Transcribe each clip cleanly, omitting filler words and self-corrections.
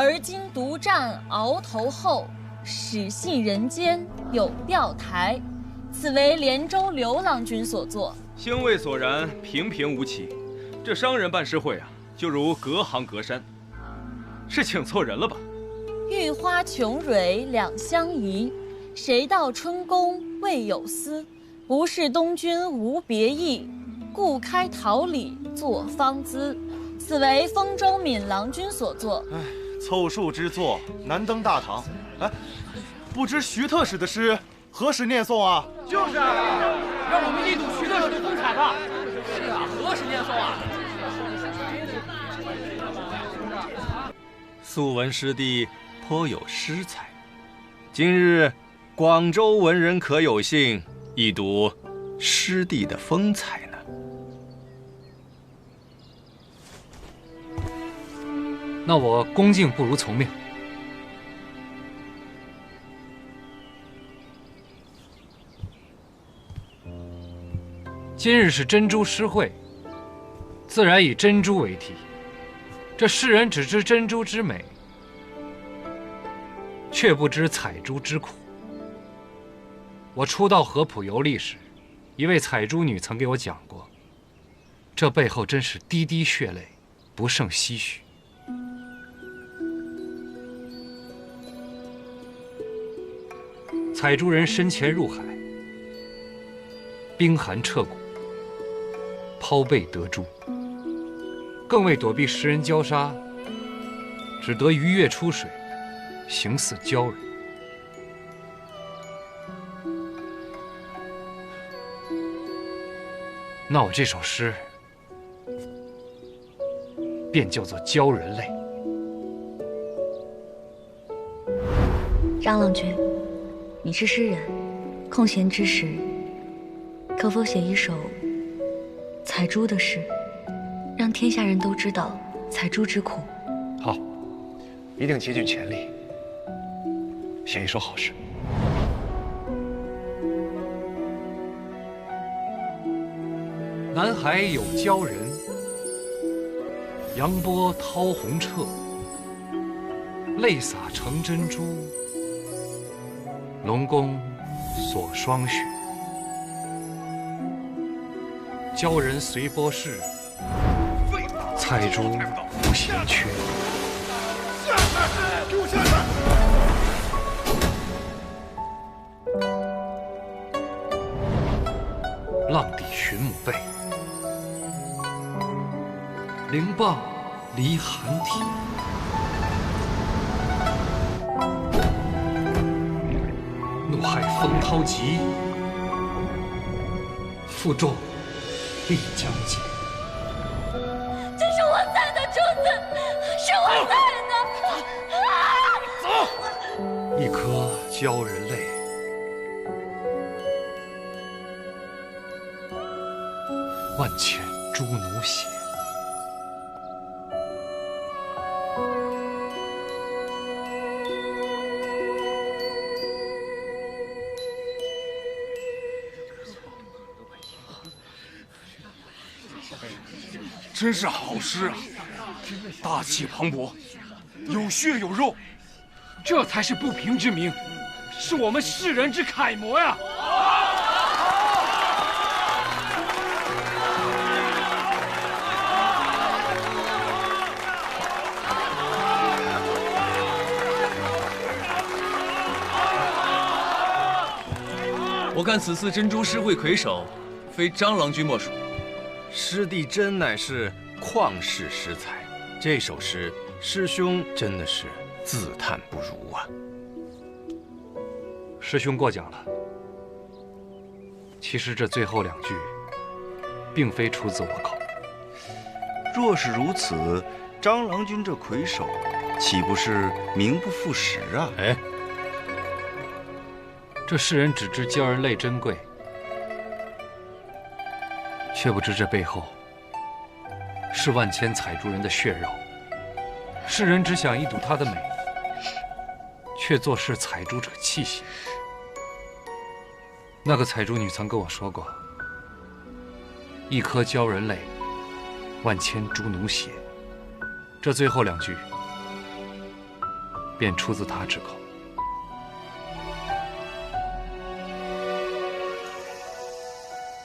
而今独占鳌头后，始信人间有钓台。此为连州刘郎君所作。兴味索然，平平无奇。这商人办事会啊，就如隔行隔山，是请错人了吧？玉花琼蕊两相宜，谁道春宫未有丝？不是东君无别意，故开桃李作芳姿。此为丰州闵郎君所作。哎，凑数之作，难登大唐。哎，不知徐特使的诗何时念诵啊？就是啊，让我们一睹徐特使的风采吧。是啊，何时念诵啊？素闻师弟颇有诗才，今日广州文人可有幸一睹师弟的风采呢？那我恭敬不如从命。今日是珍珠诗会，自然以珍珠为题。这世人只知珍珠之美，却不知采珠之苦。我初到合浦游历时，一位采珠女曾给我讲过，这背后真是滴滴血泪，不胜唏嘘。采珠人深潜入海，冰寒彻骨，抛背得珠，更为躲避食人礁鲨，只得鱼跃出水，形似鲛人。那我这首诗便叫做《鲛人泪》。张郎君，你是诗人，空闲之时，可否写一首采珠的诗，让天下人都知道采珠之苦？好，一定竭尽全力写一首好诗。南海有鲛人，扬波涛洪澈，泪洒成珍珠，龙宫锁霜雪。鲛人随波逝，采珠不嫌缺。给我下去！浪底寻母背，凌棒离寒体。怒海风涛急，负重必将解。这是我采的珠子，是我采的。一颗鲛人泪，万千朱奴血。真是好诗啊，大气磅礴，有血有肉，这才是不平之名，是我们世人之楷模呀！我看此次珍珠诗会魁首，非张郎君莫属。师弟真乃是旷世诗才，这首诗师兄真的是自叹不如啊！师兄过奖了。其实这最后两句，并非出自我口。若是如此，张郎君这魁首，岂不是名不副实啊？哎，这世人只知鲛人泪珍贵，却不知这背后是万千采珠人的血肉。世人只想一睹她的美，却坐视采珠者气息。那个采珠女曾跟我说过：“一颗鲛人泪，万千朱奴血。”这最后两句，便出自他之口。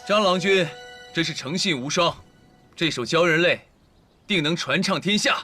张郎君真是诚信无双，这首鲛人泪，定能传唱天下。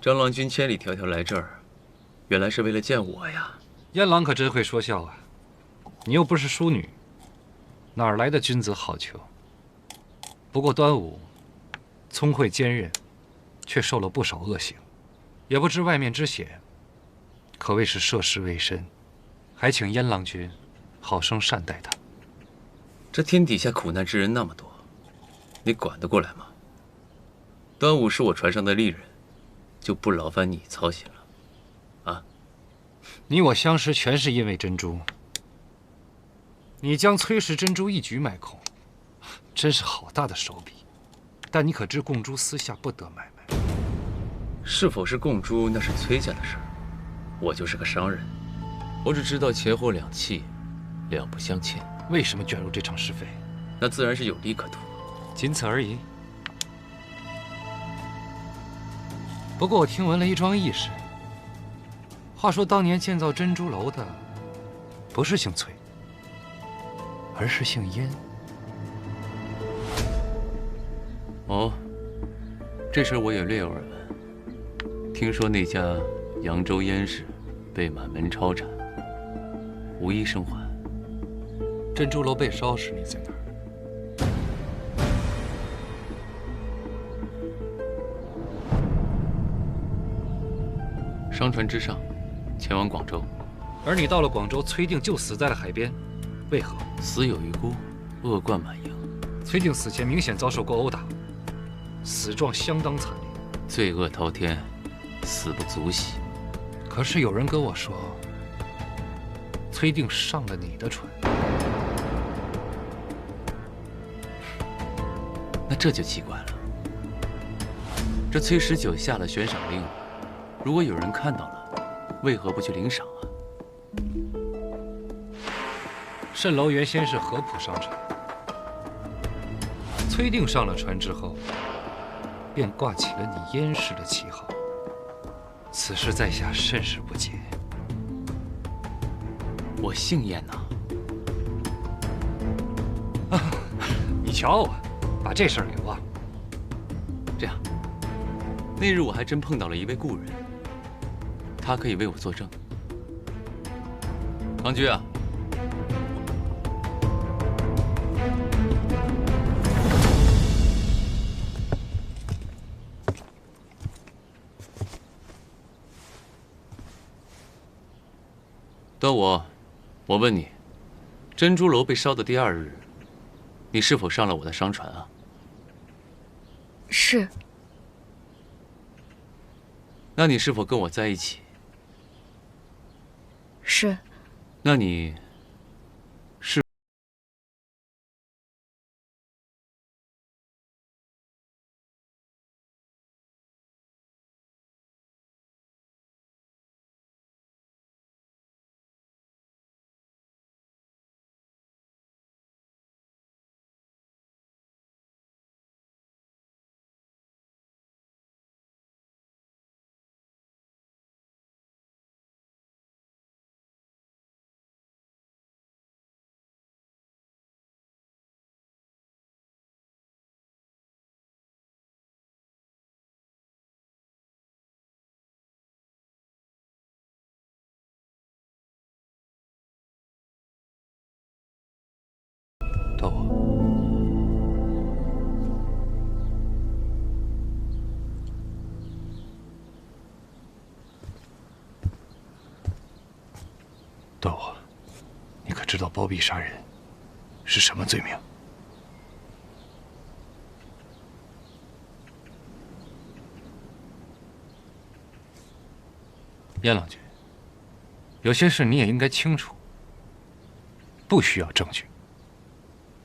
张郎君千里迢迢来这儿，原来是为了见我呀！燕郎可真会说笑啊！你又不是淑女，哪儿来的君子好逑？不过端午聪慧坚韧，却受了不少恶行，也不知外面之险，可谓是涉世未深，还请燕郎君好生善待他。这天底下苦难之人那么多，你管得过来吗？端午是我船上的丽人，就不劳烦你操心了，啊？你我相识全是因为珍珠，你将崔氏珍珠一举买空，真是好大的手笔。但你可知贡珠私下不得买卖？是否是贡珠，那是崔家的事儿，我就是个商人，我只知道钱货两讫，两不相欠。为什么卷入这场是非？那自然是有利可图，仅此而已。不过我听闻了一桩轶事。话说当年建造珍珠楼的，不是姓崔，而是姓燕。哦，这事我也略有耳闻。听说那家扬州燕氏被满门抄斩，无一生还。珍珠楼被烧时你在哪儿？商船之上，前往广州。而你到了广州，崔定就死在了海边，为何？死有余辜，恶贯满盈。崔定死前明显遭受过殴打，死状相当惨烈，罪恶滔天，死不足惜。可是有人跟我说，崔定上了你的船。那这就奇怪了。这崔十九下了悬赏令，如果有人看到了，为何不去领赏啊？蜃楼原先是合浦商船，崔定上了船之后，便挂起了你燕氏的旗号。此事在下甚是不解。我姓燕呐。你瞧我，把这事儿给忘了。这样，那日我还真碰到了一位故人，他可以为我作证。郎君啊，端午，我问你，珍珠楼被烧的第2日，你是否上了我的商船啊？是。那你是否跟我在一起？是。那你是？端午，端午，你可知道包庇杀人是什么罪名？燕郎君，有些事你也应该清楚，不需要证据。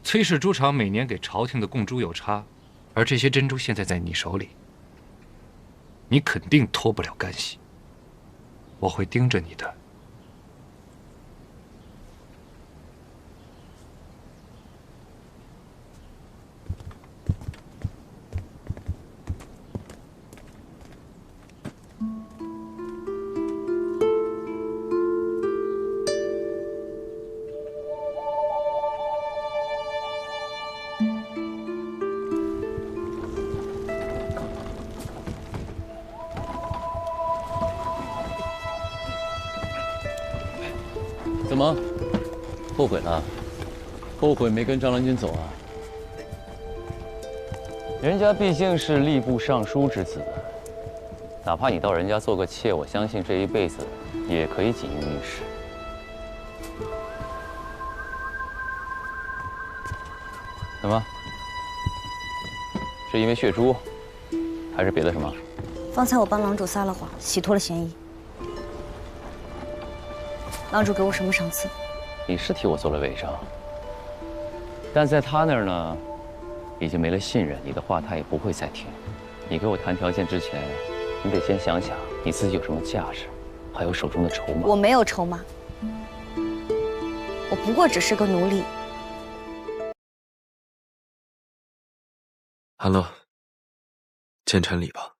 崔氏猪场每年给朝廷的贡珠有差，而这些珍珠现在在你手里，你肯定脱不了干系。我会盯着你的。怎么，后悔了？后悔没跟张郎君走啊？人家毕竟是吏部尚书之子，哪怕你到人家做个妾，我相信这一辈子也可以锦衣玉食。怎么？是因为血珠，还是别的什么？方才我帮郎主撒了谎，洗脱了嫌疑。郎主给我什么赏赐？你是替我做了伪证，但在他那儿呢，已经没了信任，你的话他也不会再听。你给我谈条件之前，你得先想想你自己有什么价值，还有手中的筹码。我没有筹码，我不过只是个奴隶。安乐，见陈礼吧。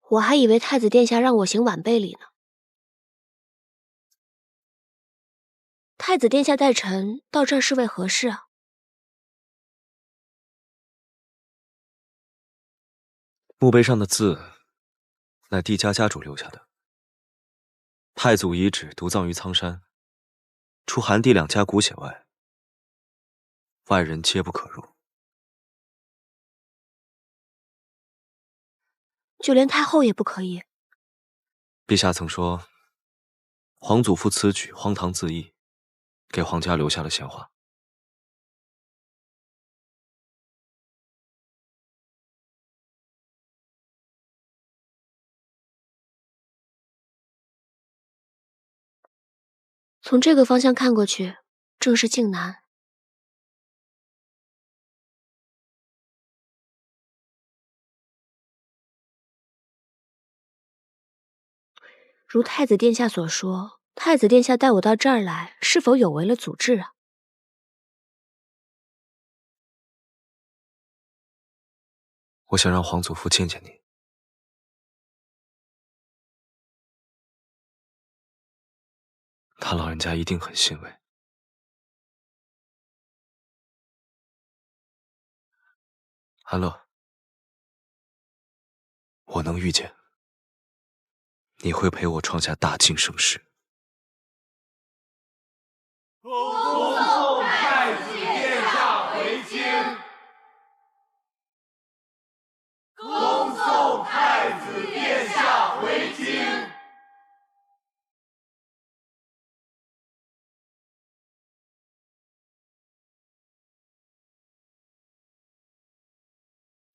我还以为太子殿下让我行晚辈礼呢。太子殿下带臣到这儿是为何事啊？墓碑上的字，乃帝家家主留下的。太祖遗旨独葬于苍山，除韩帝两家骨血外，外人皆不可入。就连太后也不可以。陛下曾说，皇祖父此举荒唐自缢，给皇家留下了闲话。从这个方向看过去，正是靖南。如太子殿下所说，太子殿下带我到这儿来，是否有违了祖制啊？我想让皇祖父见见你。他老人家一定很欣慰。安乐，我能预见，你会陪我创下大晋盛世。恭送太子殿下回京。恭送太子殿下回京。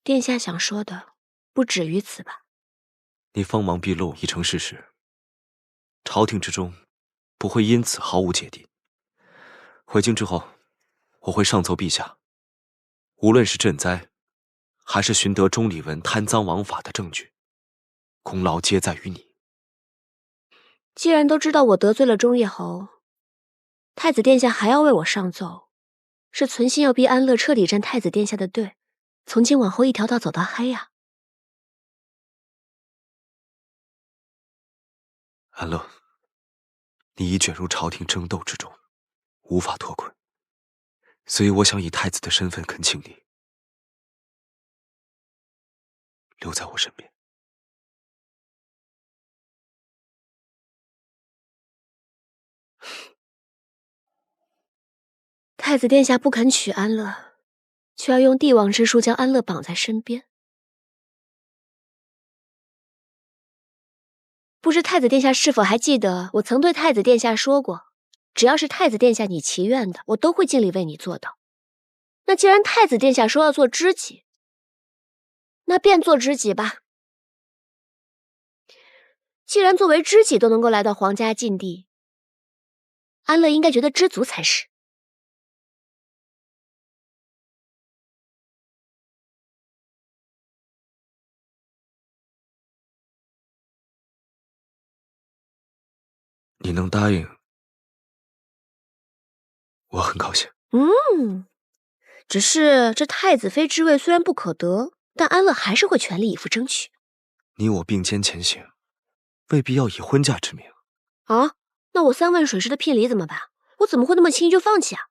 殿下想说的不止于此吧？你锋芒毕露已成事实，朝廷之中不会因此毫无芥蒂。回京之后，我会上奏陛下，无论是赈灾，还是寻得钟离文贪赃枉法的证据，功劳皆在于你。既然都知道我得罪了忠义侯，太子殿下还要为我上奏，是存心要逼安乐彻底站太子殿下的队，从今往后一条道走到黑呀。安乐，你已卷入朝廷争斗之中，无法脱困，所以我想以太子的身份恳请你留在我身边。太子殿下不肯娶安乐，却要用帝王之术将安乐绑在身边。不知太子殿下是否还记得，我曾对太子殿下说过，只要是太子殿下你祈愿的，我都会尽力为你做到。那既然太子殿下说要做知己，那便做知己吧。既然作为知己都能够来到皇家禁地，安乐应该觉得知足才是。你能答应，我很高兴。只是这太子妃之位虽然不可得，但安乐还是会全力以赴争取。你我并肩前行，未必要以婚嫁之名。啊，那我3万水师的聘礼怎么办？我怎么会那么轻易就放弃啊？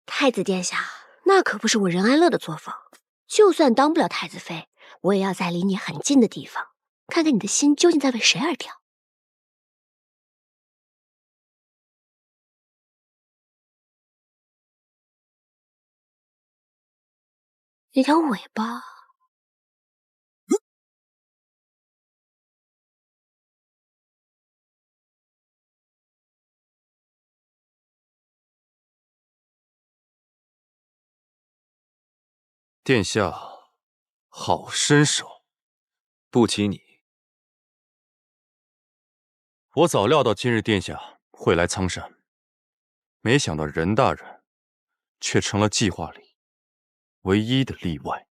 太子殿下，那可不是我任安乐的作风。就算当不了太子妃，我也要在离你很近的地方，看看你的心究竟在为谁而跳。一条尾巴。殿下，好身手，不及你。我早料到今日殿下会来苍山，没想到任大人却成了计划里唯一的例外。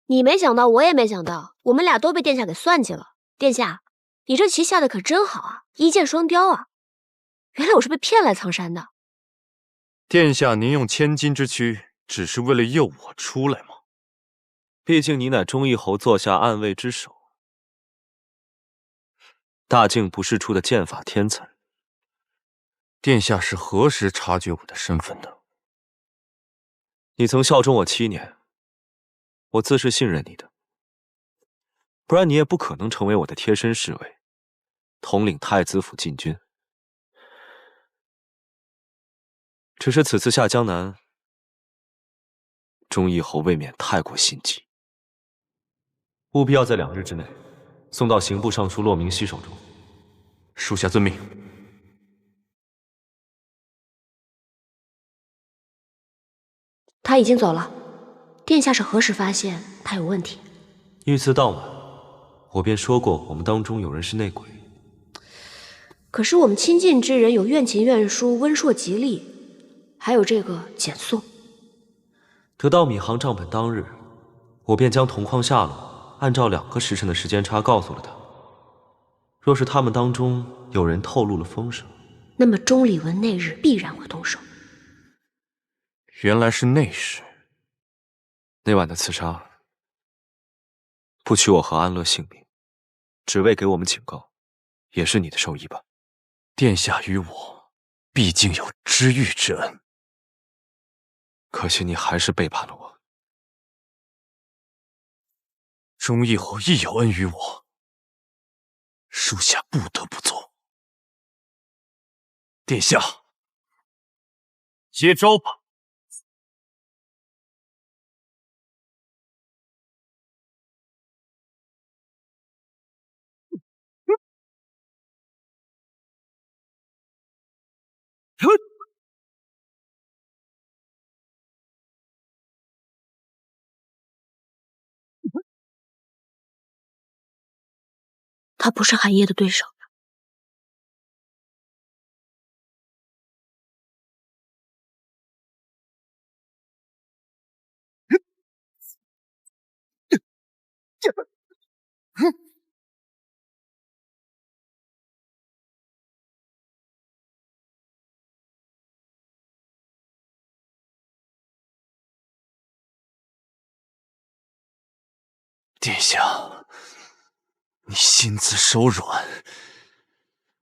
你没想到，我也没想到，我们俩都被殿下给算计了。殿下，你这棋下的可真好啊，一箭双雕啊！原来我是被骗来苍山的。殿下，您用千金之躯，只是为了诱我出来吗？毕竟你乃忠义侯座下暗卫之首，大境不世出的剑法天才。殿下是何时察觉我的身份的？你曾效忠我7年，我自是信任你的，不然你也不可能成为我的贴身侍卫，统领太子府禁军。只是此次下江南，忠义侯未免太过心急，务必要在2日之内送到刑部尚书骆明熙手中。属下遵命。他已经走了，殿下是何时发现他有问题？遇刺当晚，我便说过我们当中有人是内鬼。可是我们亲近之人有苑琴、苑舒、温硕、吉利，还有这个简颂。得到闵行账本当日，我便将同框下落按照2个时辰的时间差告诉了他。若是他们当中有人透露了风声，那么钟离文那日必然会动手。原来是内侍。那晚的刺杀，不取我和安乐性命，只为给我们警告，也是你的授意吧？殿下与我毕竟有知遇之恩，可惜你还是背叛了我。忠义侯亦有恩于我，属下不得不做。殿下，接招吧。他不是寒夜的对手。殿下，你心慈手软，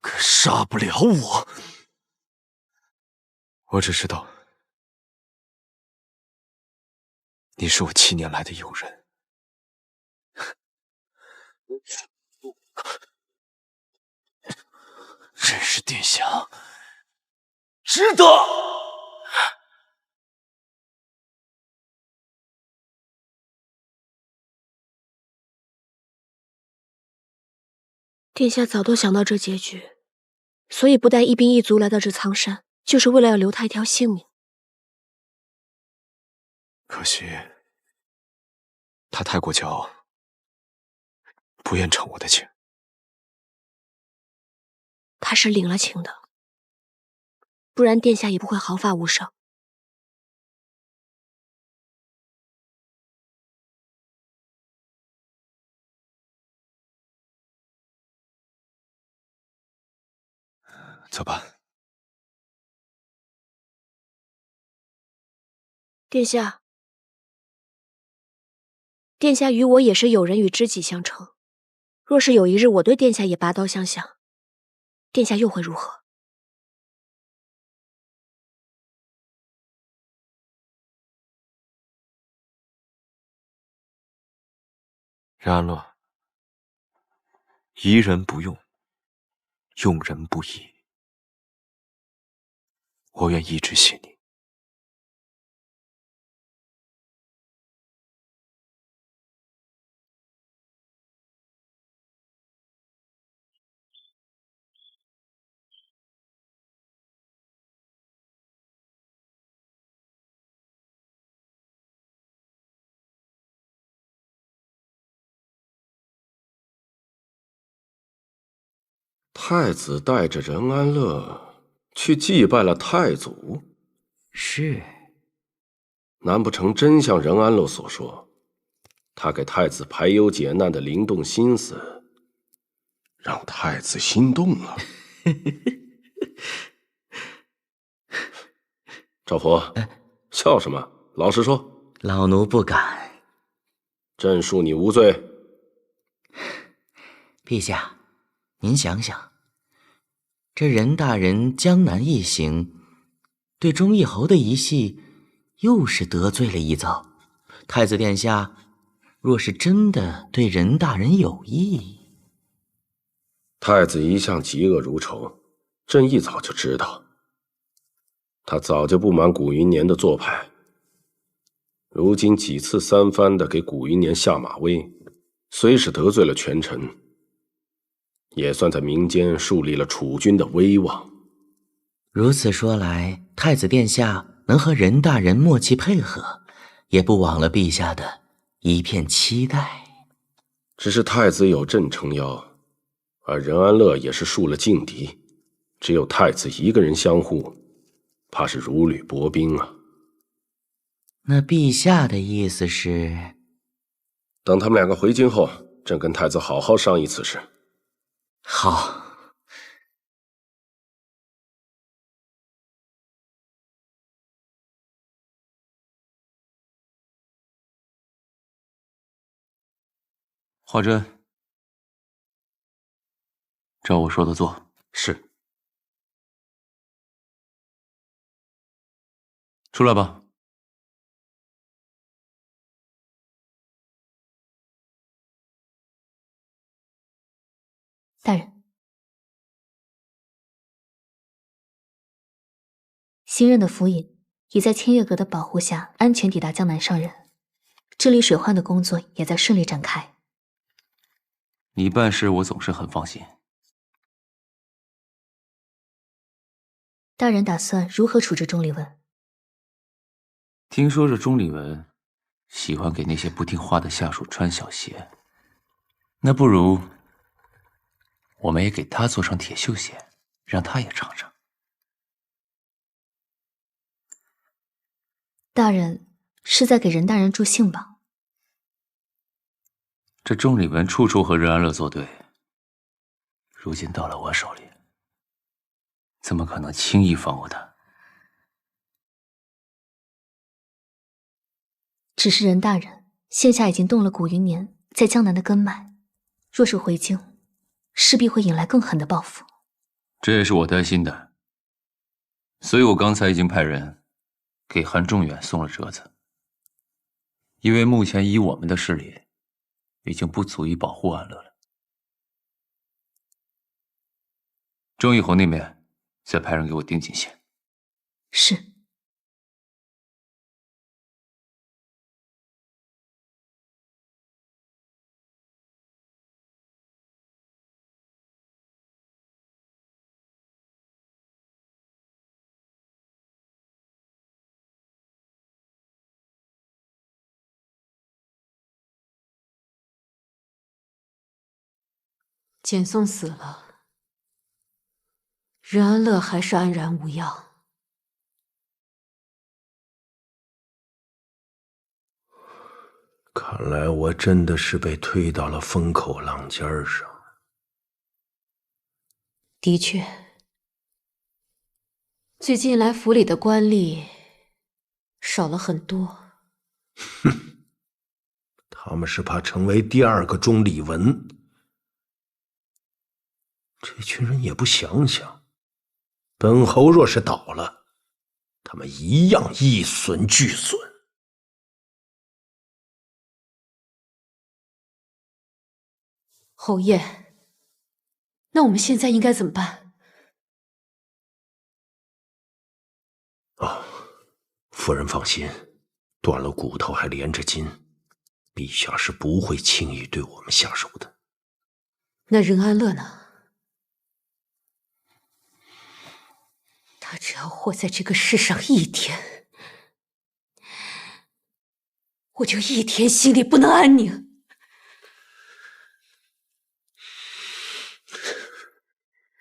可杀不了我。我只知道，你是我7年来的友人。认识殿下，值得。殿下早都想到这结局，所以不带一兵一卒来到这苍山，就是为了要留他一条性命。可惜他太过骄傲，不愿承我的情。他是领了情的，不然殿下也不会毫发无伤。走吧。殿下，殿下与我也是友人与知己相称。若是有一日我对殿下也拔刀相向，殿下又会如何？任安乐，疑人不用，用人不疑。我愿一直信你。太子带着任安乐去祭拜了太祖，是。难不成真像任安乐所说，他给太子排忧解难的灵动心思，让太子心动了？赵福，笑什么？老实说。老奴不敢。朕恕你无罪。陛下，您想想，这任大人江南一行，对忠义侯的一系，又是得罪了一遭。太子殿下若是真的对任大人有意，太子一向嫉恶如仇，朕一早就知道。他早就不满古云年的做派，如今几次三番的给古云年下马威，虽是得罪了权臣，也算在民间树立了储君的威望。如此说来，太子殿下能和任大人默契配合，也不枉了陛下的一片期待。只是太子有朕撑腰，而任安乐也是树了劲敌，只有太子一个人相护，怕是如履薄冰啊。那陛下的意思是，等他们两个回京后，朕跟太子好好商议此事。好。华珍，照我说的做。是。出来吧。大人，新任的府尹已在清月阁的保护下安全抵达江南上任，治理水患的工作也在顺利展开。你办事我总是很放心。大人打算如何处置钟离文？听说这钟离文喜欢给那些不听话的下属穿小鞋，那不如我们也给他做成铁锈鞋，让他也尝尝。大人是在给任大人助兴吧？这钟离文处处和任安乐作对，如今到了我手里，怎么可能轻易放过他？只是任大人现下已经动了古云年在江南的根脉，若是回京，势必会引来更狠的报复。这也是我担心的，所以我刚才已经派人给韩仲远送了折子，因为目前以我们的势力，已经不足以保护安乐了。钟义侯那边再派人给我盯紧些。是。简宋死了，任安乐还是安然无恙。看来我真的是被推到了风口浪尖上。的确，最近来府里的官吏少了很多。哼，他们是怕成为第二个钟离文。这群人也不想想，本侯若是倒了，他们一样一损俱损。侯爷，那我们现在应该怎么办？哦，夫人放心，断了骨头还连着筋，陛下是不会轻易对我们下手的。那任安乐呢？他只要活在这个世上一天，我就一天心里不能安宁。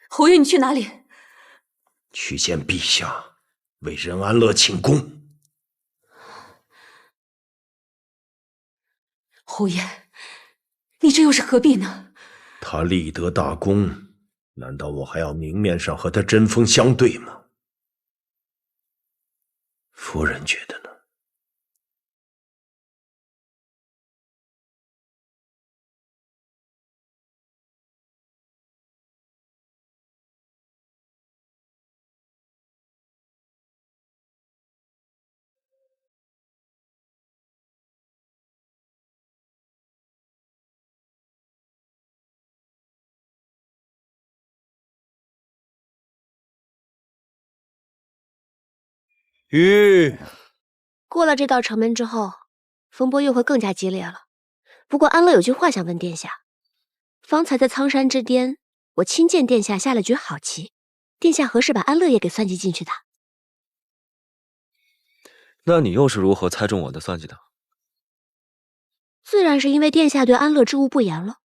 侯爷，你去哪里？去见陛下，为任安乐请功。侯爷，你这又是何必呢？他立得大功，难道我还要明面上和他针锋相对吗？夫人觉得呢？过了这道城门之后，风波又会更加激烈了。不过安乐有句话想问殿下：方才在苍山之巅，我亲见殿下下了局好棋，殿下何时把安乐也给算计进去的？那你又是如何猜中我的算计的？自然是因为殿下对安乐知无不言了。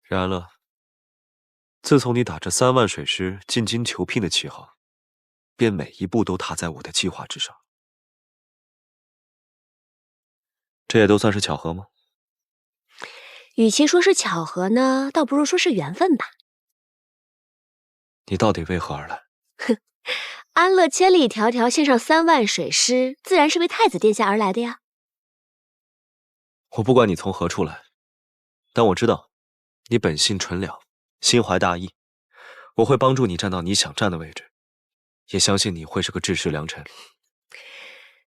任安乐，自从你打着3万水师进京求聘的旗号，便每一步都踏在我的计划之上。这也都算是巧合吗？与其说是巧合呢，倒不如说是缘分吧。你到底为何而来？哼，安乐千里迢迢献上3万水师，自然是为太子殿下而来的呀。我不管你从何处来，但我知道你本性纯良，心怀大义，我会帮助你站到你想站的位置，也相信你会是个治世良臣。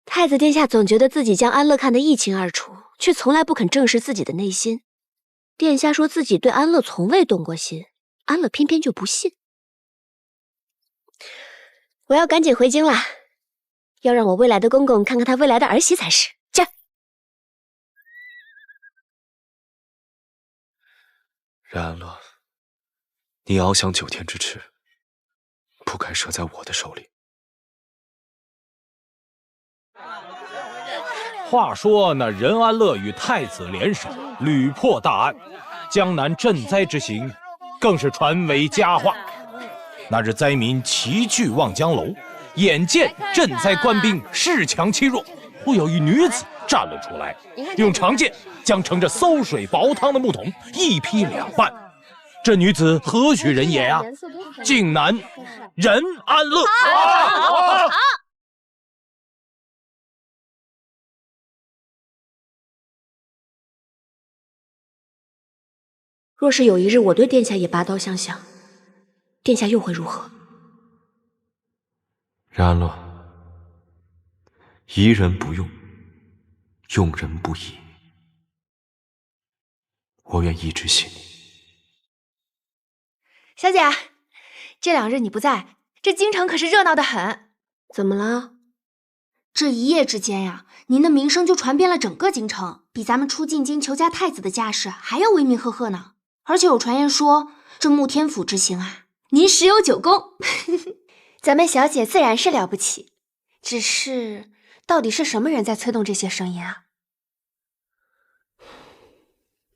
太子殿下总觉得自己将安乐看得一清二楚，却从来不肯正视自己的内心。殿下说自己对安乐从未动过心，安乐偏偏就不信。我要赶紧回京啦，要让我未来的公公看看他未来的儿媳才是。去。任安乐，你翱翔9天之翅，不该折在我的手里。话说那任安乐与太子联手，屡破大案，江南赈灾之行更是传为佳话。那日灾民齐聚望江楼，眼见赈灾官兵恃强欺弱，忽有一女子站了出来，用长剑将盛着馊水煲汤的木桶一劈2半。这女子何许人也呀？竟乃任安乐。若是有一日我对殿下也拔刀相向，殿下又会如何？任安乐，疑人不用，用人不疑。我愿一直信你。小姐，这2日你不在，这京城可是热闹得很。怎么了？这一夜之间呀，您的名声就传遍了整个京城，比咱们初进京求家太子的架势还要威名赫赫呢。而且有传言说，这穆天府之行啊，您十有9功。咱们小姐自然是了不起，只是到底是什么人在催动这些声音啊？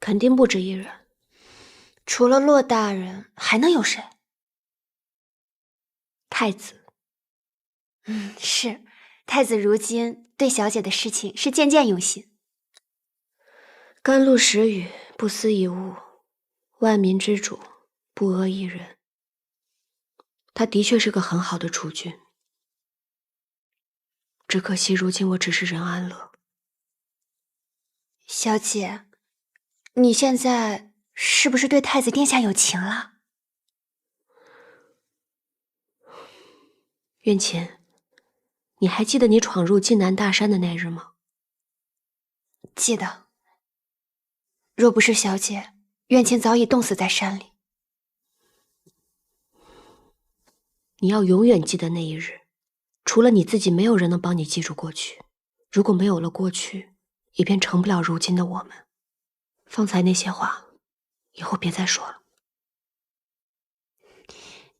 肯定不止一人。除了骆大人，还能有谁？太子。是，太子如今对小姐的事情是渐渐用心。甘露时雨，不思一物，万民之主，不阿一人。他的确是个很好的储君，只可惜如今我只是任安乐。小姐，你现在是不是对太子殿下有情了？院前，你还记得你闯入晋南大山的那日吗？记得。若不是小姐，院前早已冻死在山里。你要永远记得那一日，除了你自己，没有人能帮你记住过去。如果没有了过去，也便成不了如今的我们。方才那些话，以后别再说了。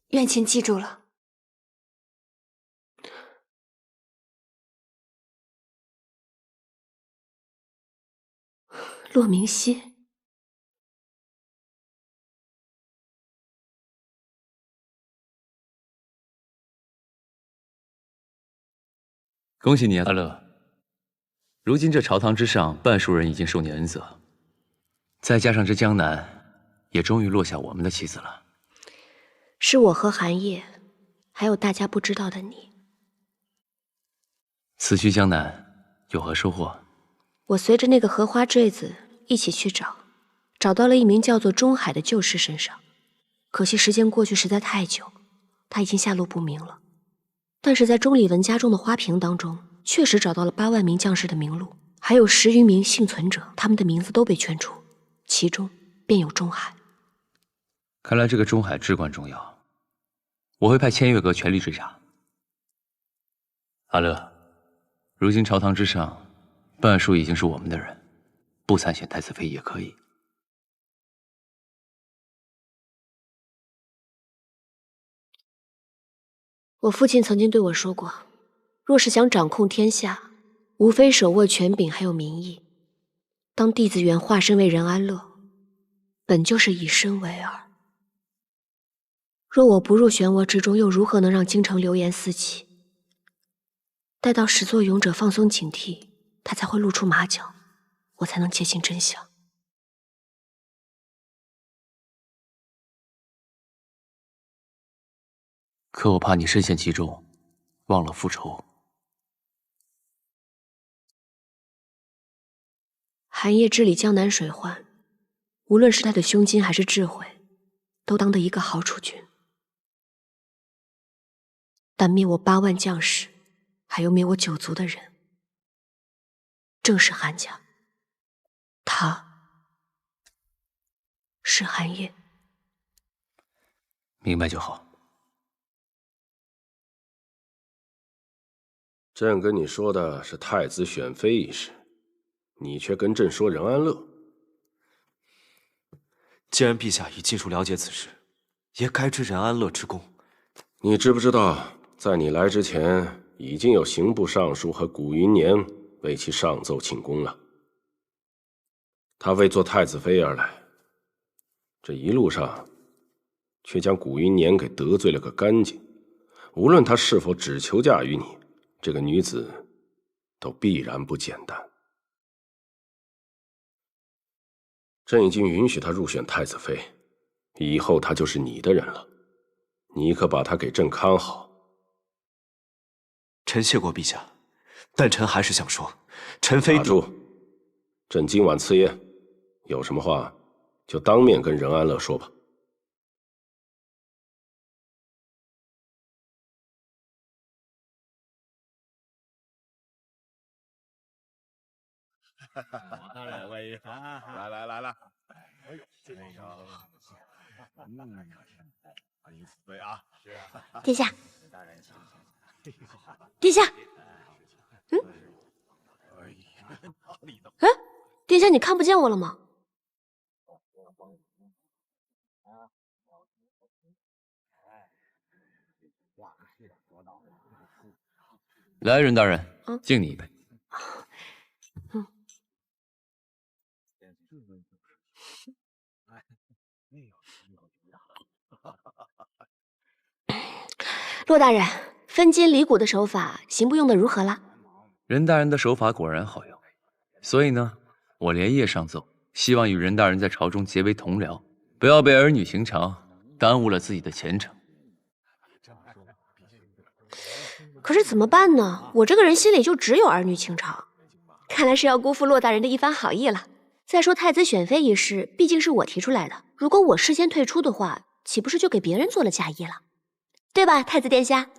院前记住了。骆明熙，恭喜你啊，阿乐！如今这朝堂之上，半数人已经受你恩泽，再加上这江南，也终于落下我们的棋子了。是我和寒夜，还有大家不知道的你。此去江南，有何收获？我随着那个荷花坠子一起去找到了一名叫做钟海的旧士身上。可惜时间过去实在太久，他已经下落不明了。但是在钟礼文家中的花瓶当中，确实找到了8万名将士的名录，还有10余名幸存者，他们的名字都被圈出，其中便有钟海。看来这个钟海至关重要，我会派千月阁全力追查。阿乐，如今朝堂之上，半数已经是我们的人，不参选太子妃也可以。我父亲曾经对我说过，若是想掌控天下，无非手握权柄还有民意。当弟子缘化身为任安乐，本就是以身为饵。若我不入漩涡之中，又如何能让京城流言四起？待到始作俑者放松警惕，他才会露出马脚，我才能接近真相。可我怕你深陷其中，忘了复仇。寒夜治理江南水患，无论是他的胸襟还是智慧，都当得一个好储君。但灭我8万将士，还有灭我9族的人，正是韩家。他是寒夜。明白就好。朕跟你说的是太子选妃一事，你却跟朕说任安乐。既然陛下已尽数了解此事，也该追任安乐之功。你知不知道，在你来之前，已经有刑部尚书和古云年为其上奏请功了。他为做太子妃而来，这一路上却将古云年给得罪了个干净。无论他是否只求嫁于你，这个女子都必然不简单。朕已经允许她入选太子妃，以后她就是你的人了，你可把她给朕看好。臣谢过陛下，但臣还是想说，臣非……打住！朕今晚赐宴，有什么话就当面跟任安乐说吧。来，哎呦，这个，对啊，殿下，殿下，殿下，你看不见我了吗？来，任大人，敬你一杯。骆大人，分金离股的手法刑部用的如何了？任大人的手法果然好用，所以呢，我连夜上奏，希望与任大人在朝中结为同僚，不要被儿女情长耽误了自己的前程。可是怎么办呢？我这个人心里就只有儿女情长，看来是要辜负骆大人的一番好意了。再说太子选妃一事，毕竟是我提出来的，如果我事先退出的话，岂不是就给别人做了嫁衣了？对吧，太子殿下？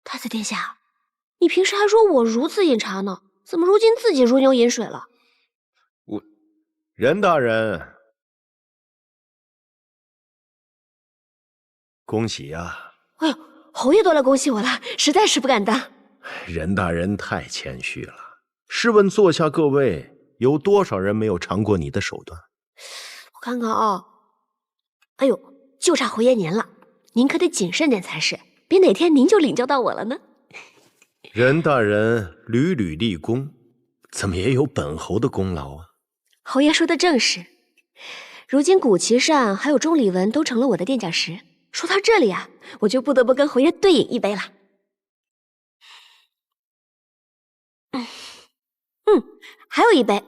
太子殿下，你平时还说我如此饮茶呢，怎么如今自己如牛饮水了？任大人，恭喜呀！哎呦，侯爷都来恭喜我了，实在是不敢当。任大人太谦虚了。试问坐下各位，有多少人没有尝过你的手段？我看看啊，哎呦，就差侯爷您了，您可得谨慎点才是，别哪天您就领教到我了呢。任大人屡屡立功，怎么也有本侯的功劳啊？侯爷说的正是，如今古奇善还有钟离文都成了我的垫脚石。说到这里啊，我就不得不跟侯爷对饮一杯了。还有一杯，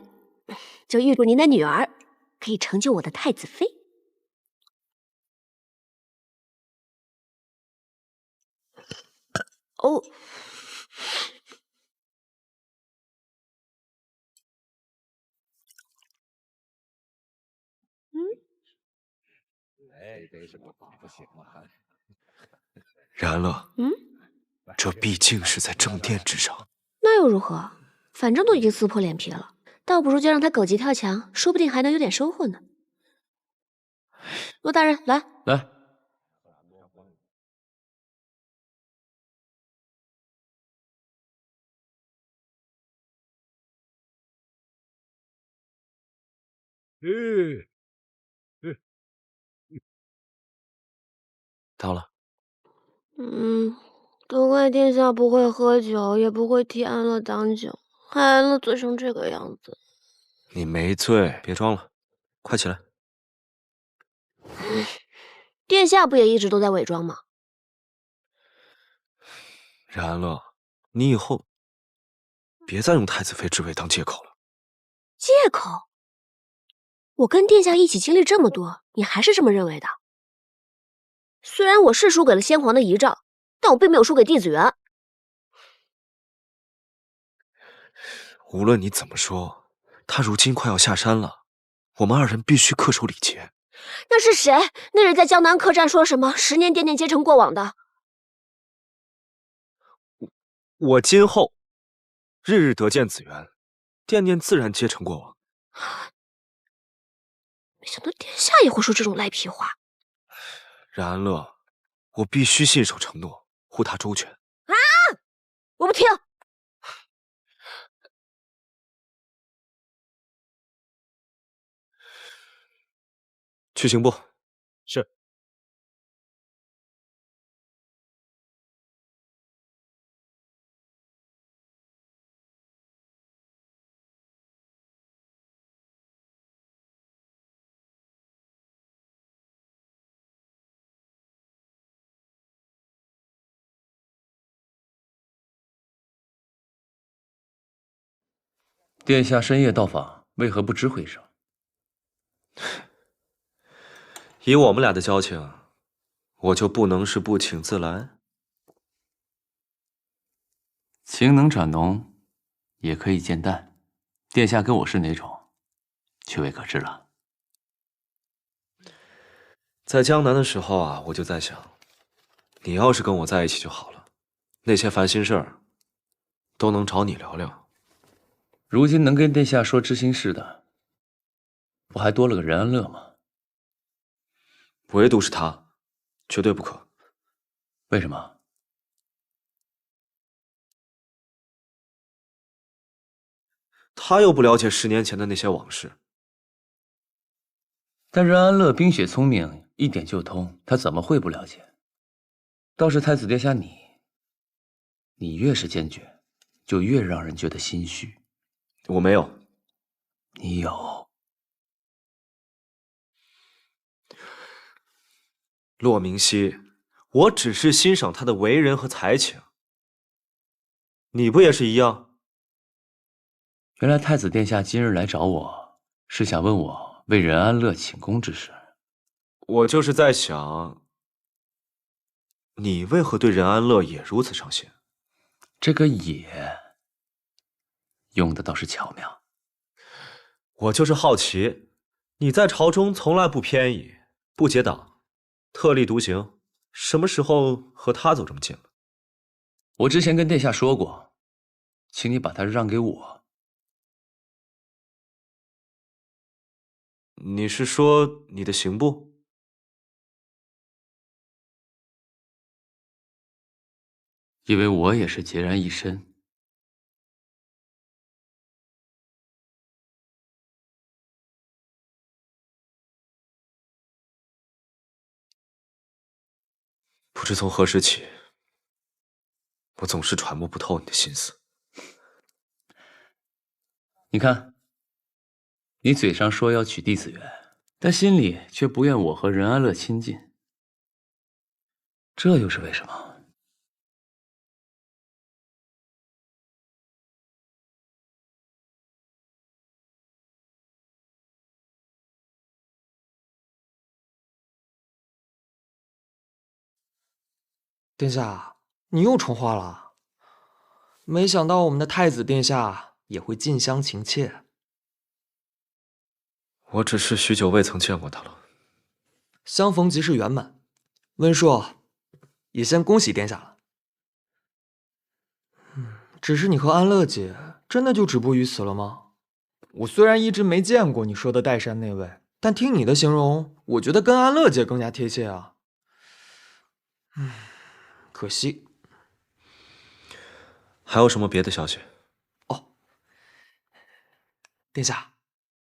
就预祝您的女儿可以成就我的太子妃。哦，然乐，这毕竟是在正殿之上，那又如何？反正都已经撕破脸皮了，倒不如就让他狗急跳墙，说不定还能有点收获呢。骆大人，来。到了。都怪殿下不会喝酒，也不会替安乐挡酒，害安乐醉成这个样子。你没醉，别装了，快起来。殿下不也一直都在伪装吗？然乐，你以后别再用太子妃之位当借口了。借口？我跟殿下一起经历这么多，你还是这么认为的？虽然我是输给了先皇的遗诏，但我并没有输给弟子园。无论你怎么说，他如今快要下山了，我们二人必须恪守礼节。那是谁？那人在江南客栈说什么10年殿殿皆成过往的？我今后日日得见子园，殿殿自然皆成过往。没想到殿下也会说这种赖皮话。然安乐，我必须信守承诺，护他周全。啊！我不听。去刑部。是。殿下深夜到访，为何不知会上？以我们俩的交情，我就不能是不请自来？情能转浓，也可以见淡。殿下跟我是哪种，却未可知了。在江南的时候啊，我就在想，你要是跟我在一起就好了，那些烦心事儿都能找你聊聊。如今能跟殿下说知心事的，不还多了个任安乐吗？唯独是他，绝对不可。为什么？他又不了解10年前的那些往事。但任安乐冰雪聪明，一点就通，他怎么会不了解？倒是太子殿下你越是坚决，就越让人觉得心虚。我没有。你有。骆明熙，我只是欣赏他的为人和才情。你不也是一样？原来太子殿下今日来找我，是想问我为任安乐请功之事。我就是在想，你为何对任安乐也如此上心？这个“也”用的倒是巧妙。我就是好奇，你在朝中从来不偏倚，不结党，特立独行，什么时候和他走这么近了？我之前跟殿下说过，请你把他让给我。你是说你的刑部？因为我也是孑然一身。不知从何时起，我总是揣摩不透你的心思。你看，你嘴上说要娶弟子园，但心里却不愿我和任安乐亲近，这又是为什么？殿下，你又重话了。没想到我们的太子殿下也会近乡情怯。我只是许久未曾见过他了。相逢即是圆满。温硕，也先恭喜殿下了。只是你和安乐姐真的就止步于此了吗？我虽然一直没见过你说的岱山那位，但听你的形容，我觉得跟安乐姐更加贴切啊。可惜。还有什么别的消息？殿下，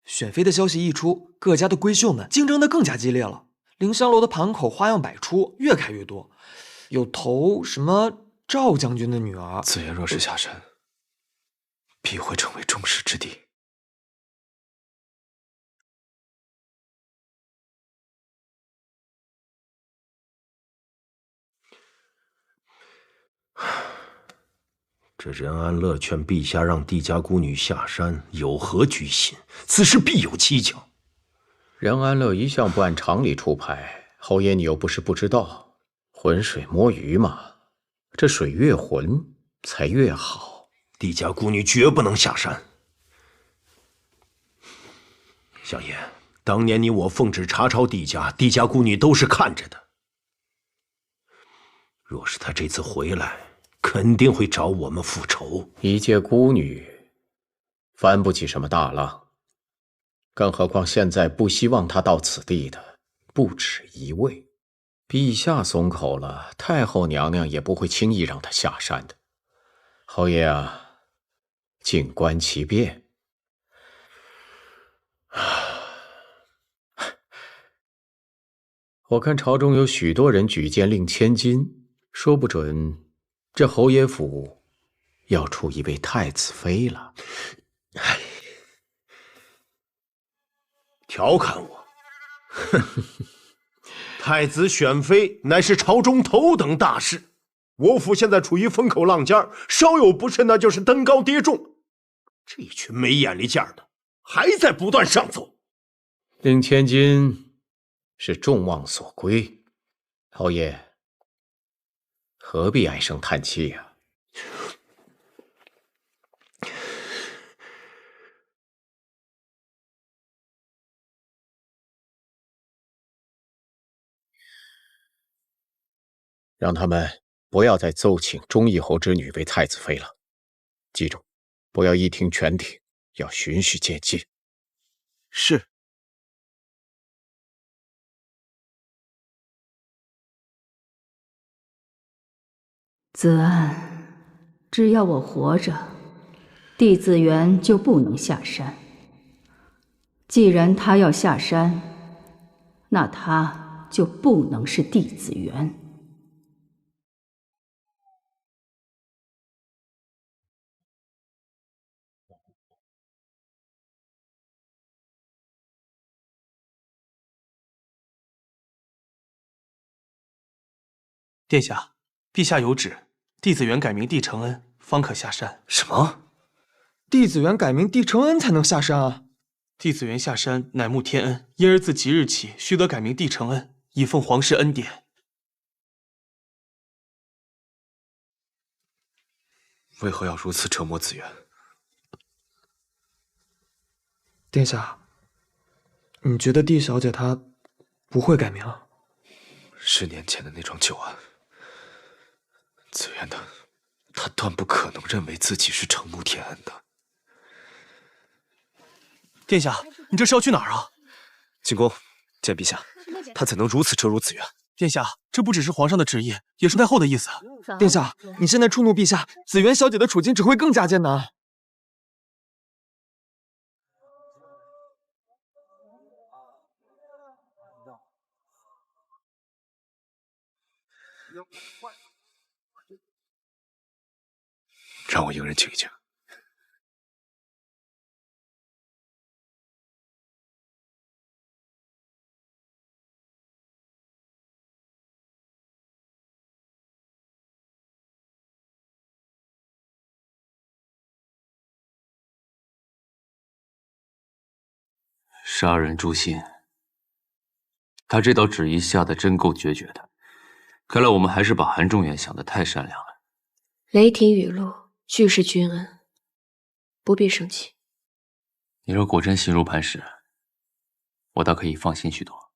选妃的消息一出，各家的闺秀们竞争得更加激烈了。凌香楼的盘口花样百出，越开越多，有投什么赵将军的女儿。子言若是下山，必会成为众矢之的。这任安乐劝陛下让帝家孤女下山，有何居心？此事必有蹊跷。任安乐一向不按常理出牌，侯爷你又不是不知道，浑水摸鱼嘛，这水越浑才越好。帝家孤女绝不能下山。小爷，当年你我奉旨查抄帝家孤女都是看着的。若是他这次回来，肯定会找我们复仇。一介孤女，翻不起什么大浪，更何况现在不希望她到此地的不止一位。陛下松口了，太后娘娘也不会轻易让她下山的。侯爷啊，静观其变。我看朝中有许多人举荐令千金，说不准这侯爷府要出一位太子妃了。调侃我？太子选妃乃是朝中头等大事，我府现在处于风口浪尖，稍有不慎那就是登高跌重。这群没眼力见的，还在不断上奏。令千金是众望所归，侯爷何必唉声叹气呀？让他们不要再奏请忠义侯之女为太子妃了。记住，不要一听全听，要循序渐进。是。子安，只要我活着，帝子元就不能下山。既然他要下山，那他就不能是帝子元。殿下，陛下有旨，弟子元改名帝承恩，方可下山。什么？弟子元改名帝承恩才能下山啊？弟子元下山乃慕天恩，因而自即日起须得改名帝承恩，以奉皇室恩典。为何要如此折磨子元？殿下，你觉得帝小姐她不会改名？10年前的那桩旧案，子元他断不可能认为自己是承慕天恩的。殿下，你这是要去哪儿啊？进宫见陛下。他怎能如此折辱子元？殿下，这不只是皇上的旨意，也是太后的意思。殿下，你现在触怒陛下，紫元小姐的处境只会更加艰难。让我一个人静一静。杀人诛心，他这道旨意下得真够决绝的。看来我们还是把韩仲远想得太善良了。雷霆雨露，俱是君恩，不必生气。你若果真心如磐石，我倒可以放心许多。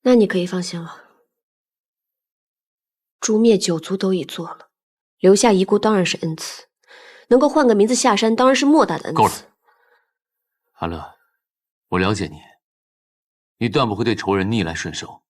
那你可以放心了，诛灭9族都已做了，留下遗孤当然是恩赐，能够换个名字下山，当然是莫大的恩赐。够了，安乐，我了解你，你断不会对仇人逆来顺受。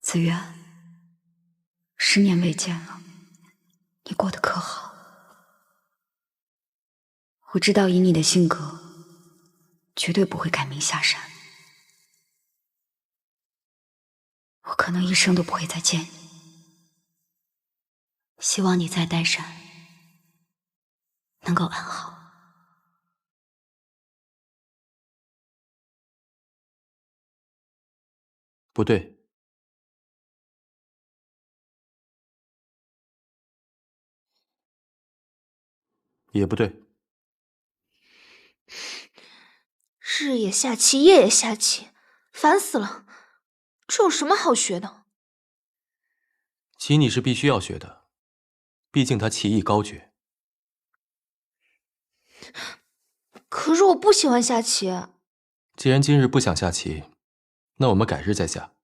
子渊，10年未见了，你过得可好？我知道以你的性格，绝对不会改名下山。我可能一生都不会再见你。希望你在岱山能够安好。不对。也不对，日也下棋，夜也下棋，烦死了！这有什么好学的？棋你是必须要学的，毕竟他棋艺高绝。可是我不喜欢下棋。既然今日不想下棋，那我们改日再下。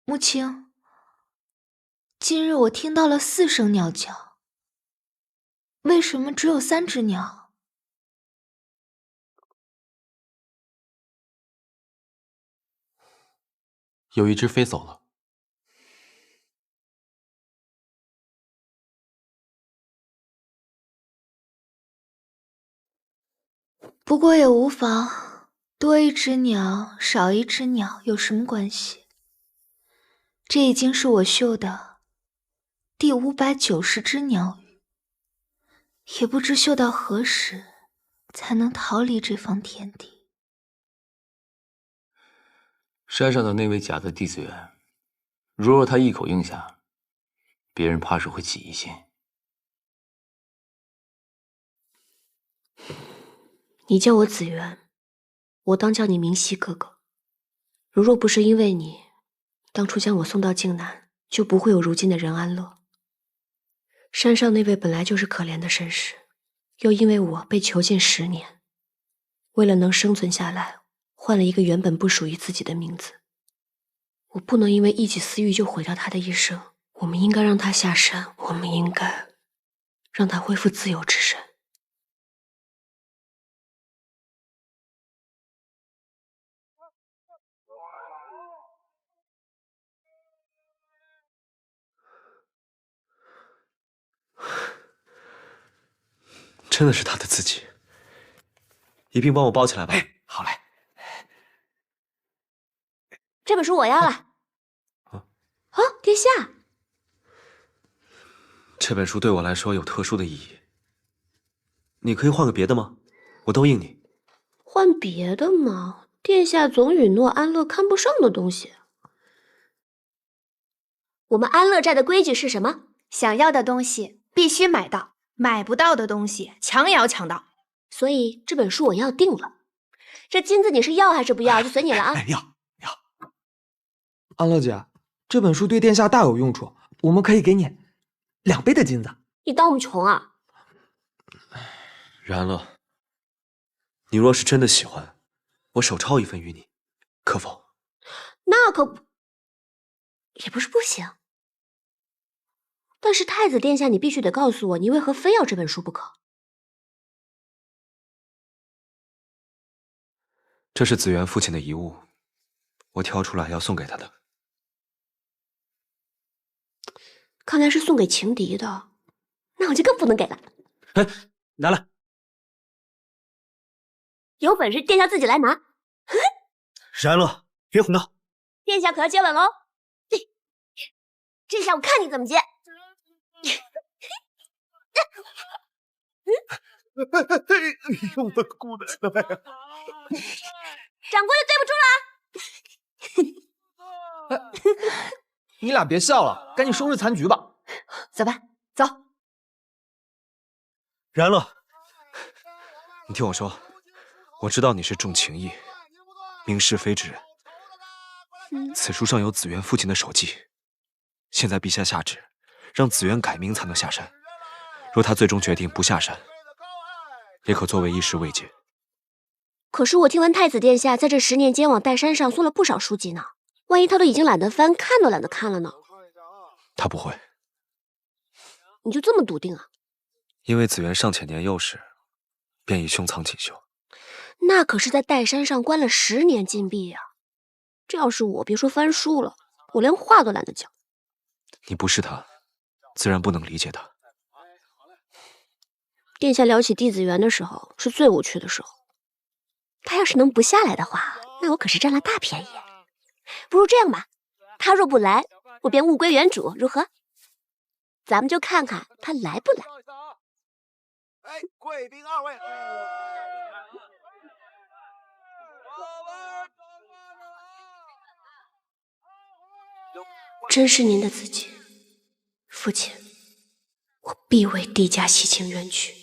母亲，今日我听到了4声鸟叫，为什么只有3只鸟？有一只飞走了。不过也无妨，多一只鸟，少一只鸟有什么关系？这已经是我绣的第590只鸟语，也不知绣到何时才能逃离这方天地。山上的那位假的弟子元，如若他一口应下，别人怕是会起疑心。你叫我子元，我当叫你明熙哥哥。如若不是因为你当初将我送到靖南，就不会有如今的任安乐。山上那位本来就是可怜的绅士，又因为我被囚禁10年，为了能生存下来，换了一个原本不属于自己的名字。我不能因为一己私欲就毁掉他的一生，我们应该让他下山，我们应该。让他恢复自由之身。真的是他的自己，一并帮我包起来吧。好嘞。这本书我要了。殿下，这本书对我来说有特殊的意义。你可以换个别的吗？我都应你。换别的吗？殿下总允诺安乐看不上的东西。我们安乐寨的规矩是什么？想要的东西必须买到，买不到的东西强也要抢到。所以这本书我要定了。这金子你是要还是不要，就随你了啊。要。安乐姐，这本书对殿下大有用处，我们可以给你2倍的金子。你当我们穷啊？然乐，你若是真的喜欢，我手抄1份与你，可否？那可不，也不是不行。但是太子殿下，你必须得告诉我，你为何非要这本书不可？这是子元父亲的遗物，我挑出来要送给他的。看来是送给情敌的，那我就更不能给了。拿来。有本事殿下自己来拿。然乐，别胡闹。殿下可要接吻喽！这下我看你怎么接。哎呦，我的姑奶奶呀！掌柜的，对不住了。你俩别笑了，赶紧收拾残局吧。走吧，走。然乐，你听我说，我知道你是重情义、明是非之人。此书上有子元父亲的手迹，现在陛下下旨，让子元改名才能下山。若他最终决定不下山，也可作为一时慰藉。可是我听闻太子殿下在这10年间往岱山上送了不少书籍呢，万一他都已经懒得翻，看都懒得看了呢？他不会。你就这么笃定啊？因为子元尚且年幼时，便已胸藏锦绣。那可是在岱山上关了10年禁闭呀！这要是我，别说翻书了，我连话都懒得讲。你不是他，自然不能理解他。殿下聊起弟子园的时候，是最无趣的时候。他要是能不下来的话，那我可是占了大便宜。不如这样吧，他若不来，我便物归原主，如何？咱们就看看他来不来。哎，贵宾2位，真是您的自己，父亲，我必为帝家洗清冤屈。